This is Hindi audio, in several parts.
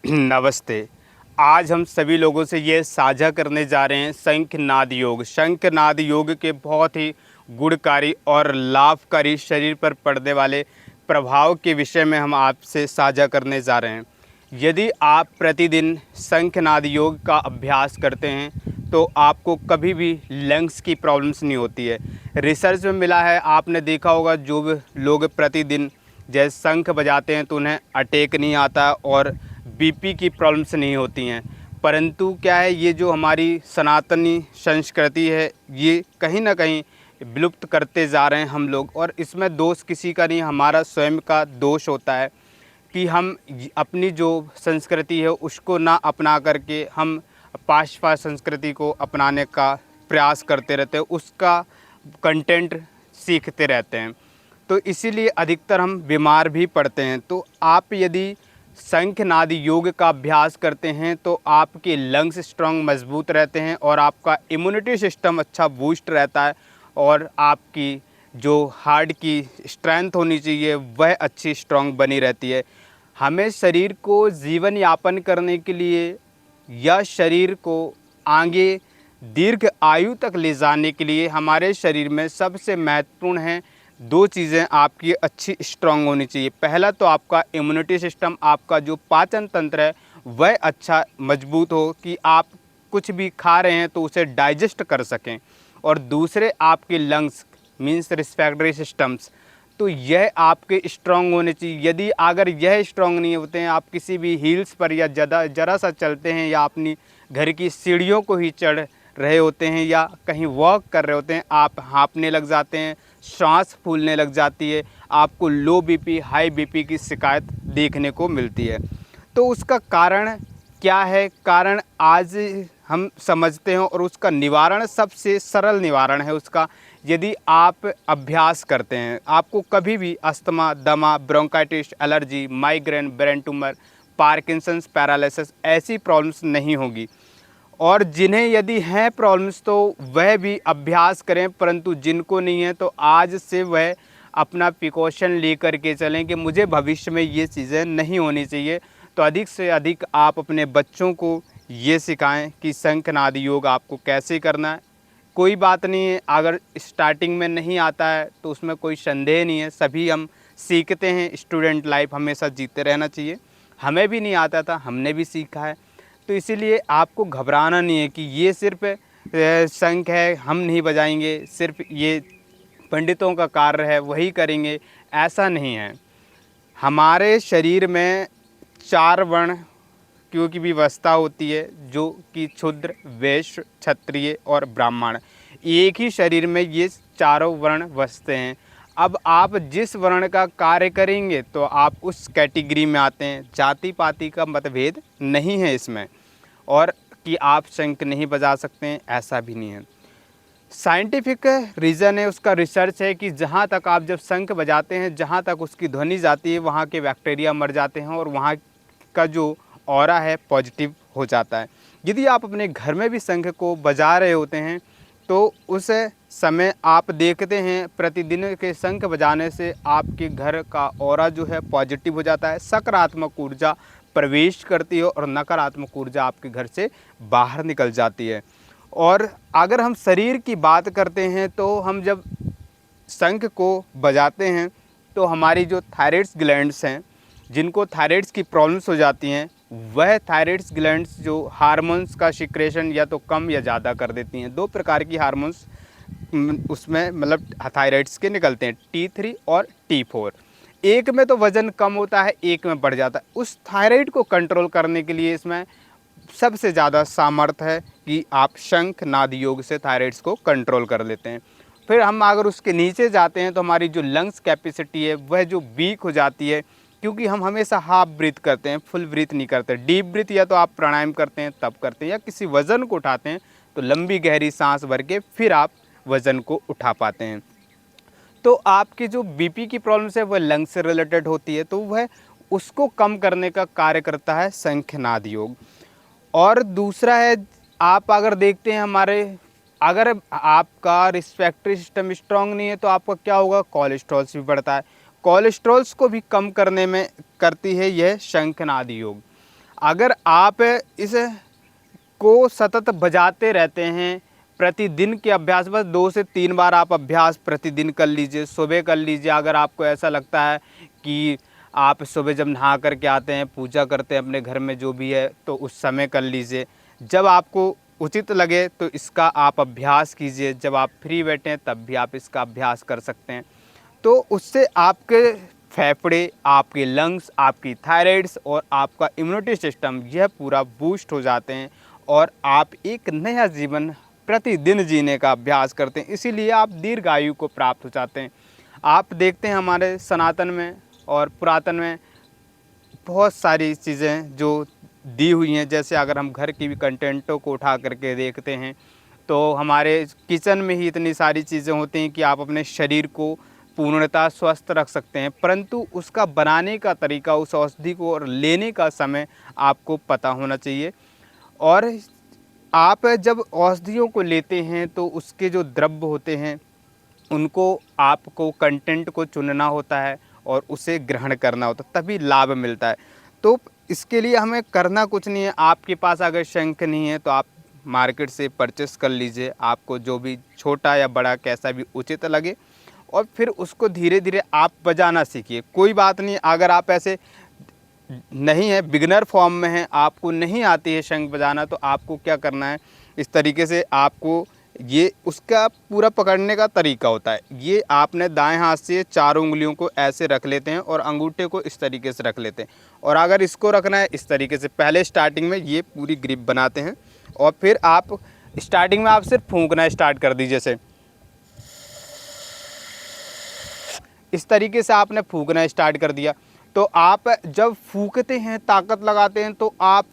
नमस्ते। आज हम सभी लोगों से ये साझा करने जा रहे हैं शंखनाद योग। शंखनाद योग के बहुत ही गुणकारी और लाभकारी शरीर पर पड़ने वाले प्रभाव के विषय में हम आपसे साझा करने जा रहे हैं। यदि आप प्रतिदिन शंखनाद योग का अभ्यास करते हैं तो आपको कभी भी लंग्स की प्रॉब्लम्स नहीं होती है। रिसर्च में मिला है, आपने देखा होगा, जो भी लोग प्रतिदिन जैसे शंख बजाते हैं तो उन्हें अटैक नहीं आता और बीपी की प्रॉब्लम्स नहीं होती हैं। परंतु क्या है, ये जो हमारी सनातनी संस्कृति है ये कहीं ना कहीं विलुप्त करते जा रहे हैं हम लोग। और इसमें दोष किसी का नहीं, हमारा स्वयं का दोष होता है कि हम अपनी जो संस्कृति है उसको ना अपना करके हम पाश्चात्य संस्कृति को अपनाने का प्रयास करते रहते हैं, उसका कंटेंट सीखते रहते हैं। तो इसीलिए अधिकतर हम बीमार भी पड़ते हैं। तो आप यदि शंखनाद योग का अभ्यास करते हैं तो आपके लंग्स स्ट्रांग मजबूत रहते हैं और आपका इम्यूनिटी सिस्टम अच्छा बूस्ट रहता है और आपकी जो हार्ट की स्ट्रेंथ होनी चाहिए वह अच्छी स्ट्रांग बनी रहती है। हमें शरीर को जीवन यापन करने के लिए या शरीर को आगे दीर्घ आयु तक ले जाने के लिए हमारे शरीर में सबसे महत्वपूर्ण है दो चीज़ें आपकी अच्छी स्ट्रांग होनी चाहिए। पहला तो आपका इम्यूनिटी सिस्टम, आपका जो पाचन तंत्र है वह अच्छा मजबूत हो कि आप कुछ भी खा रहे हैं तो उसे डाइजेस्ट कर सकें। और दूसरे आपके लंग्स मीन्स रिस्पिरेटरी सिस्टम्स, तो यह आपके स्ट्रांग होने चाहिए। यदि अगर यह स्ट्रांग नहीं होते हैं, आप किसी भी हिल्स पर या ज़रा सा चलते हैं या अपनी घर की सीढ़ियों को ही चढ़ रहे होते हैं या कहीं वॉक कर रहे होते हैं, आप हाँफने लग जाते हैं, सांस फूलने लग जाती है, आपको लो बीपी हाई बीपी की शिकायत देखने को मिलती है। तो उसका कारण क्या है? कारण आज हम समझते हैं और उसका निवारण सबसे सरल निवारण है उसका। यदि आप अभ्यास करते हैं, आपको कभी भी अस्थमा, दमा, bronchitis, allergy, migraine, brain tumour, Parkinson's, paralysis ऐसी प्रॉब्लम्स नहीं होगी। और जिन्हें यदि हैं प्रॉब्लम्स तो वह भी अभ्यास करें, परंतु जिनको नहीं है तो आज से वह अपना प्रिकॉशन लेकर के चलें कि मुझे भविष्य में ये चीज़ें नहीं होनी चाहिए। तो अधिक से अधिक आप अपने बच्चों को ये सिखाएं कि शंखनाद योग आपको कैसे करना है। कोई बात नहीं है, अगर स्टार्टिंग में नहीं आता है तो उसमें कोई संदेह नहीं है, सभी हम सीखते हैं। स्टूडेंट लाइफ हमेशा जीते रहना चाहिए। हमें भी नहीं आता था, हमने भी सीखा है। तो इसीलिए आपको घबराना नहीं है कि ये सिर्फ शंख है, हम नहीं बजाएंगे, सिर्फ ये पंडितों का कार्य है वही करेंगे, ऐसा नहीं है। हमारे शरीर में 4 वर्ण की व्यवस्था होती है, जो कि क्षुद्र, वैश्य, क्षत्रिय और ब्राह्मण। एक ही शरीर में ये चारों वर्ण बसते हैं। अब आप जिस वर्ण का कार्य करेंगे तो आप उस कैटेगरी में आते हैं। जाति पाति का मतभेद नहीं है इसमें, और कि आप शंख नहीं बजा सकते हैं ऐसा भी नहीं है। साइंटिफिक रीज़न है, उसका रिसर्च है कि जहाँ तक आप जब शंख बजाते हैं, जहाँ तक उसकी ध्वनि जाती है वहाँ के बैक्टीरिया मर जाते हैं और वहाँ का जो ऑरा है पॉजिटिव हो जाता है। यदि आप अपने घर में भी शंख को बजा रहे होते हैं तो उस समय आप देखते हैं प्रतिदिन के शंख बजाने से आपके घर का ऑरा जो है पॉजिटिव हो जाता है, सकारात्मक ऊर्जा प्रवेश करती है और नकारात्मक ऊर्जा आपके घर से बाहर निकल जाती है। और अगर हम शरीर की बात करते हैं तो हम जब शंख को बजाते हैं तो हमारी जो थायराइड्स ग्लैंड्स हैं, जिनको थायराइड्स की प्रॉब्लम्स हो जाती हैं, वह थायराइड्स ग्लैंड्स जो हार्मोन्स का सिक्रेशन या तो कम या ज़्यादा कर देती हैं। 2 प्रकार की हार्मोन्स उसमें मतलब थायराइड्स के निकलते हैं, T3 और T4। एक में तो वज़न कम होता है, एक में बढ़ जाता है। उस थायराइड को कंट्रोल करने के लिए इसमें सबसे ज़्यादा सामर्थ्य है कि आप शंखनाद योग से थायराइड्स को कंट्रोल कर लेते हैं। फिर हम अगर उसके नीचे जाते हैं तो हमारी जो लंग्स कैपेसिटी है वह जो वीक हो जाती है, क्योंकि हम हमेशा हाफ ब्रीथ करते हैं, फुल ब्रीथ नहीं करते। डीप ब्रीथ या तो आप प्राणायाम करते हैं तब करते हैं, या किसी वज़न को उठाते हैं तो लंबी गहरी सांस भर के फिर आप वज़न को उठा पाते हैं। तो आपकी जो बीपी की प्रॉब्लम्स है वह लंग्स से रिलेटेड होती है, तो वह उसको कम करने का कार्य करता है शंखनाद योग। और दूसरा है, आप अगर देखते हैं हमारे, अगर आपका रिस्पिरेटरी सिस्टम स्ट्रांग नहीं है तो आपका क्या होगा, कोलेस्ट्रॉल्स भी बढ़ता है। कोलेस्ट्रॉल्स को भी कम करने में करती है यह शंखनाद योग। अगर आप इस को सतत बजाते रहते हैं, प्रतिदिन के अभ्यास, बस 2 से 3 बार आप अभ्यास प्रतिदिन कर लीजिए। सुबह कर लीजिए, अगर आपको ऐसा लगता है कि आप सुबह जब नहा करके आते हैं, पूजा करते हैं अपने घर में जो भी है, तो उस समय कर लीजिए। जब आपको उचित लगे तो इसका आप अभ्यास कीजिए। जब आप फ्री बैठें तब भी आप इसका अभ्यास कर सकते हैं। तो उससे आपके फेफड़े, आपके लंग्स, आपकी थायराइड्स और आपका इम्यूनिटी सिस्टम यह पूरा बूस्ट हो जाते हैं और आप एक नया जीवन प्रतिदिन जीने का अभ्यास करते हैं। इसीलिए आप दीर्घायु को प्राप्त हो जाते हैं। आप देखते हैं हमारे सनातन में और पुरातन में बहुत सारी चीज़ें जो दी हुई हैं। जैसे अगर हम घर की भी कंटेंटों को उठा करके देखते हैं तो हमारे किचन में ही इतनी सारी चीज़ें होती हैं कि आप अपने शरीर को पूर्णतः स्वस्थ रख सकते हैं, परंतु उसका बनाने का तरीका, उस औषधि को और लेने का समय आपको पता होना चाहिए। और आप जब औषधियों को लेते हैं तो उसके जो द्रव्य होते हैं उनको आपको कंटेंट को चुनना होता है और उसे ग्रहण करना होता है, तभी लाभ मिलता है। तो इसके लिए हमें करना कुछ नहीं है। आपके पास अगर शंख नहीं है तो आप मार्केट से परचेस कर लीजिए, आपको जो भी छोटा या बड़ा कैसा भी उचित लगे, और फिर उसको धीरे धीरे आप बजाना सीखिए। कोई बात नहीं, अगर आप ऐसे नहीं है, बिगिनर फॉर्म में है, आपको नहीं आती है शंख बजाना, तो आपको क्या करना है, इस तरीके से आपको ये उसका पूरा पकड़ने का तरीका होता है। ये आपने दाएं हाथ से 4 उंगलियों को ऐसे रख लेते हैं और अंगूठे को इस तरीके से रख लेते हैं। और अगर इसको रखना है इस तरीके से, पहले स्टार्टिंग में ये पूरी ग्रिप बनाते हैं और फिर आप स्टार्टिंग में आप सिर्फ फूंकना स्टार्ट कर दीजिए। जैसे इस तरीके से आपने फूंकना स्टार्ट कर दिया, तो आप जब फूंकते हैं, ताकत लगाते हैं, तो आप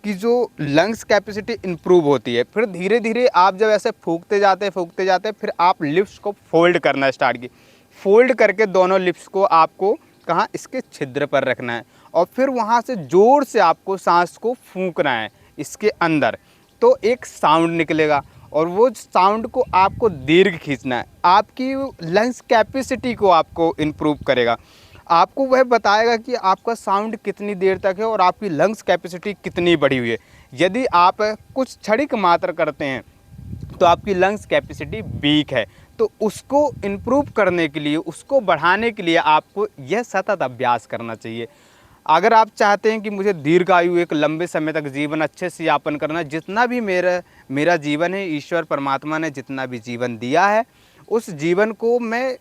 की जो लंग्स कैपेसिटी इम्प्रूव होती है। फिर धीरे धीरे आप जब ऐसे फूंकते जाते हैं, फिर आप लिप्स को फोल्ड करना स्टार्ट की। फोल्ड करके दोनों लिप्स को आपको कहाँ, इसके छिद्र पर रखना है और फिर वहाँ से ज़ोर से आपको सांस को फूंकना है इसके अंदर, तो एक साउंड निकलेगा और वो साउंड को आपको दीर्घ खींचना है। आपकी लंग्स कैपेसिटी को आपको इम्प्रूव करेगा। आपको वह बताएगा कि आपका साउंड कितनी देर तक है और आपकी लंग्स कैपेसिटी कितनी बढ़ी हुई है। यदि आप कुछ क्षणिक मात्र करते हैं तो आपकी लंग्स कैपेसिटी वीक है, तो उसको इम्प्रूव करने के लिए, उसको बढ़ाने के लिए आपको यह सतत अभ्यास करना चाहिए। अगर आप चाहते हैं कि मुझे दीर्घायु, एक लंबे समय तक जीवन अच्छे से यापन करना, जितना भी मेरा जीवन है, ईश्वर परमात्मा ने जितना भी जीवन दिया है, उस जीवन को मैं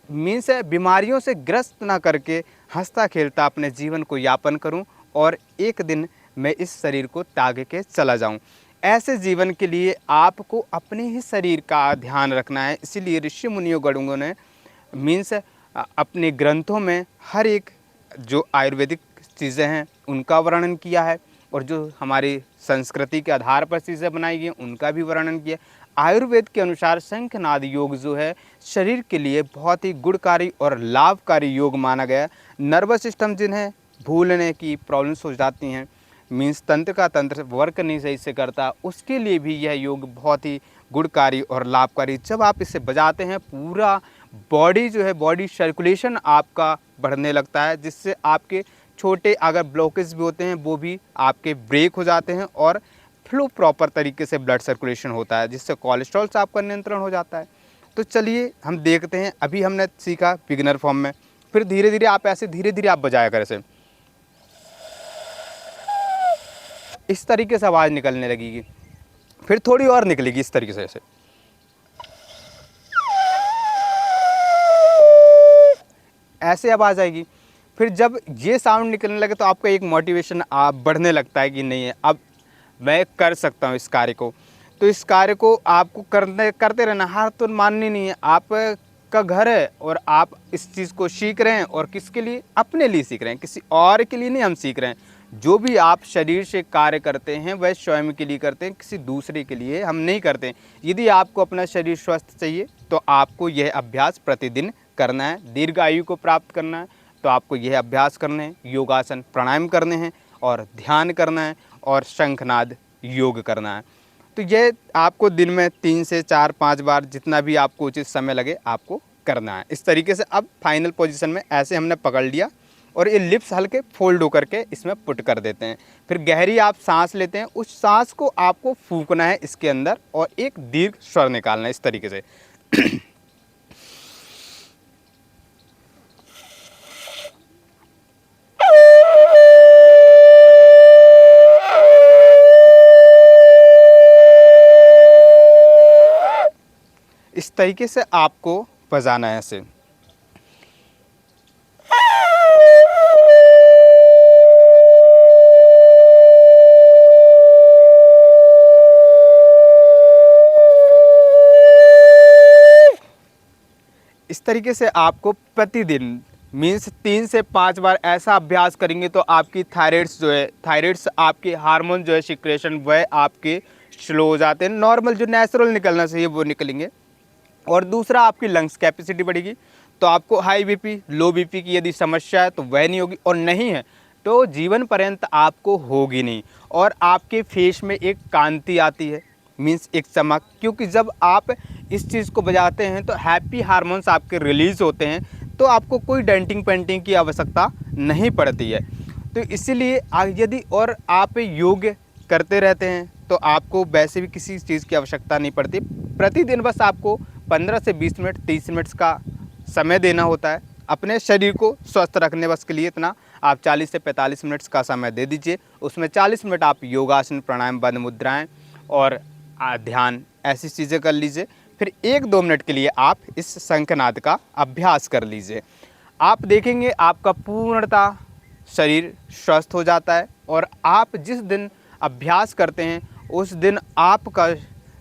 मीन्स बीमारियों से ग्रस्त ना करके हंसता खेलता अपने जीवन को यापन करूं और एक दिन मैं इस शरीर को त्याग के चला जाऊं। ऐसे जीवन के लिए आपको अपने ही शरीर का ध्यान रखना है। इसीलिए ऋषि मुनियों गणों ने मीन्स अपने ग्रंथों में हर एक जो आयुर्वेदिक चीज़ें हैं उनका वर्णन किया है और जो हमारी संस्कृति के आधार पर चीज़ें बनाई गई उनका भी वर्णन किया। आयुर्वेद के अनुसार शंखनाद योग जो है शरीर के लिए बहुत ही गुणकारी और लाभकारी योग माना गया। नर्वस सिस्टम जिन्हें भूलने की प्रॉब्लम्स हो जाती हैं, मीन्स तंत्र का तंत्र वर्क नहीं सही से करता, उसके लिए भी यह योग बहुत ही गुणकारी और लाभकारी। जब आप इसे बजाते हैं पूरा बॉडी जो है, बॉडी सर्कुलेशन आपका बढ़ने लगता है, जिससे आपके छोटे अगर ब्लॉकेज भी होते हैं वो भी आपके ब्रेक हो जाते हैं और फ्लो प्रॉपर तरीके से ब्लड सर्कुलेशन होता है, जिससे कोलेस्ट्रॉल से आपका नियंत्रण हो जाता है। तो चलिए हम देखते हैं। अभी हमने सीखा बिगिनर फॉर्म में, फिर धीरे धीरे आप ऐसे धीरे धीरे आप बजाया करें। ऐसे इस तरीके से आवाज़ निकलने लगेगी, फिर थोड़ी और निकलेगी इस तरीके से, ऐसे आवाज़ आएगी। फिर जब ये साउंड निकलने लगे तो आपका एक मोटिवेशन आप बढ़ने लगता है कि नहीं है, अब मैं कर सकता हूँ इस कार्य को। तो इस कार्य को आपको करते रहना, हार तो माननी नहीं है। आपका घर है और आप इस चीज़ को सीख रहे हैं, और किसके लिए, अपने लिए सीख रहे हैं, किसी और के लिए नहीं हम सीख रहे हैं। जो भी आप शरीर से कार्य करते हैं वह स्वयं के लिए करते हैं, किसी दूसरे के लिए हम नहीं करते। यदि आपको अपना शरीर स्वस्थ चाहिए तो आपको यह अभ्यास प्रतिदिन करना है। दीर्घायु को प्राप्त करना है तो आपको यह अभ्यास करने हैं, योगासन प्राणायाम करने हैं और ध्यान करना है और शंखनाद योग करना है। तो ये आपको दिन में 3 से 4-5 बार जितना भी आपको उचित समय लगे आपको करना है। इस तरीके से अब फाइनल पोजीशन में ऐसे हमने पकड़ लिया और ये लिप्स हल्के फोल्ड होकर के इसमें पुट कर देते हैं। फिर गहरी आप सांस लेते हैं, उस सांस को आपको फूंकना है इसके अंदर और एक दीर्घ स्वर निकालना है इस तरीके से। इस तरीके से आपको बजाना है इसे। इस तरीके से आपको प्रतिदिन मीन्स 3 से 5 बार ऐसा अभ्यास करेंगे तो आपकी थायराइड्स आपके हार्मोन जो है सिक्रेशन वह आपके स्लो हो जाते हैं, नॉर्मल जो नेचुरल निकलना चाहिए वो निकलेंगे। और दूसरा आपकी लंग्स कैपेसिटी बढ़ेगी, तो आपको हाई बीपी लो बीपी की यदि समस्या है तो वह नहीं होगी, और नहीं है तो जीवन पर्यंत आपको होगी नहीं। और आपके फेस में एक कांति आती है, मीन्स एक चमक, क्योंकि जब आप इस चीज़ को बजाते हैं तो हैप्पी हार्मोन्स आपके रिलीज़ होते हैं, तो आपको कोई डेंटिंग पेंटिंग की आवश्यकता नहीं पड़ती है। तो इसीलिए यदि और आप योग करते रहते हैं तो आपको वैसे भी किसी चीज़ की आवश्यकता नहीं पड़ती। प्रतिदिन बस आपको 15 से 20 मिनट 30 मिनट का समय देना होता है अपने शरीर को स्वस्थ रखने बस के लिए। इतना आप 40 से 45 मिनट का समय दे दीजिए। उसमें 40 मिनट आप योगासन, प्राणायाम, बंद मुद्राएं और ध्यान ऐसी चीज़ें कर लीजिए। फिर 1-2 मिनट के लिए आप इस शंखनाद का अभ्यास कर लीजिए। आप देखेंगे आपका पूर्णतः शरीर स्वस्थ हो जाता है। और आप जिस दिन अभ्यास करते हैं उस दिन आपका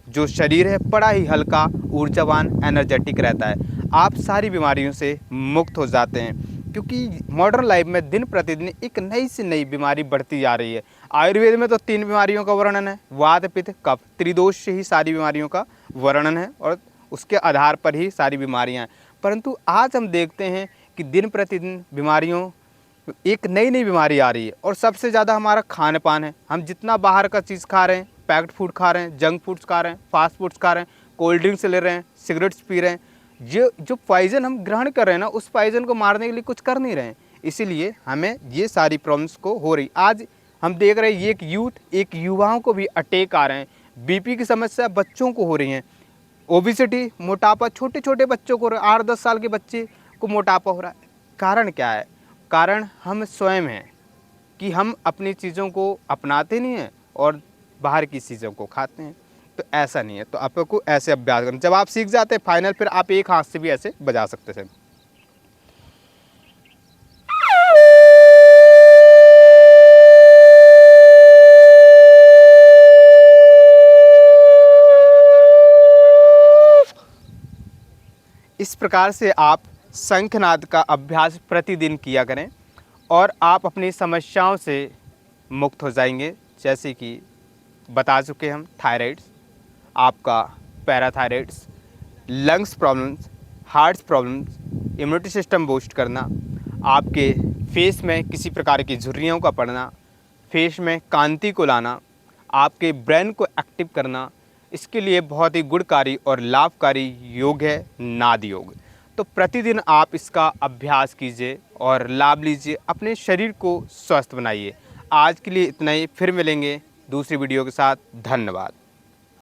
जो शरीर है बड़ा ही हल्का, ऊर्जावान, एनर्जेटिक रहता है। आप सारी बीमारियों से मुक्त हो जाते हैं, क्योंकि मॉडर्न लाइफ में दिन प्रतिदिन एक नई से नई बीमारी बढ़ती जा रही है। आयुर्वेद में तो 3 बीमारियों का वर्णन है, वात, पित्त, कफ, त्रिदोष से ही सारी बीमारियों का वर्णन है और उसके आधार पर ही सारी बीमारियां हैं। परंतु आज हम देखते हैं कि दिन प्रतिदिन बीमारियों एक नई नई बीमारी आ रही है, और सबसे ज़्यादा हमारा खान पान है। हम जितना बाहर का चीज़ खा रहे हैं, पैक्ड फूड खा रहे हैं, जंक फूड्स खा रहे हैं, फास्ट फूड्स खा रहे हैं, कोल्ड ड्रिंक्स ले रहे हैं, सिगरेट्स पी रहे हैं, जो पॉइजन हम ग्रहण कर रहे हैं ना, उस पॉइजन को मारने के लिए कुछ कर नहीं रहे हैं। इसीलिए हमें ये सारी प्रॉब्लम्स को हो रही। आज हम देख रहे हैं एक युवाओं को भी अटैक आ रहे हैं, बीपी की समस्या बच्चों को हो रही हैं, ओबिसिटी, मोटापा छोटे छोटे बच्चों को, 8-10 साल के बच्चे को मोटापा हो रहा है। कारण क्या है? कारण हम स्वयं हैं कि हम अपनी चीज़ों को अपनाते नहीं हैं और बाहर की चीज़ों को खाते हैं। तो ऐसा नहीं है, तो आपको ऐसे अभ्यास करना। जब आप सीख जाते हैं फाइनल, फिर आप एक हाथ से भी ऐसे बजा सकते थे। इस प्रकार से आप शंखनाद का अभ्यास प्रतिदिन किया करें और आप अपनी समस्याओं से मुक्त हो जाएंगे। जैसे कि बता चुके हम, थायराइड्स, आपका parathyroids, lungs problems, heart problems, immunity system boost करना, आपके फेस में किसी प्रकार की झुर्रियों का पड़ना, फेस में कांति को लाना, आपके ब्रेन को एक्टिव करना, इसके लिए बहुत ही गुणकारी और लाभकारी योग है नाद योग। तो प्रतिदिन आप इसका अभ्यास कीजिए और लाभ लीजिए, अपने शरीर को स्वस्थ बनाइए। आज के लिए इतना ही, फिर मिलेंगे दूसरी वीडियो के साथ। धन्यवाद।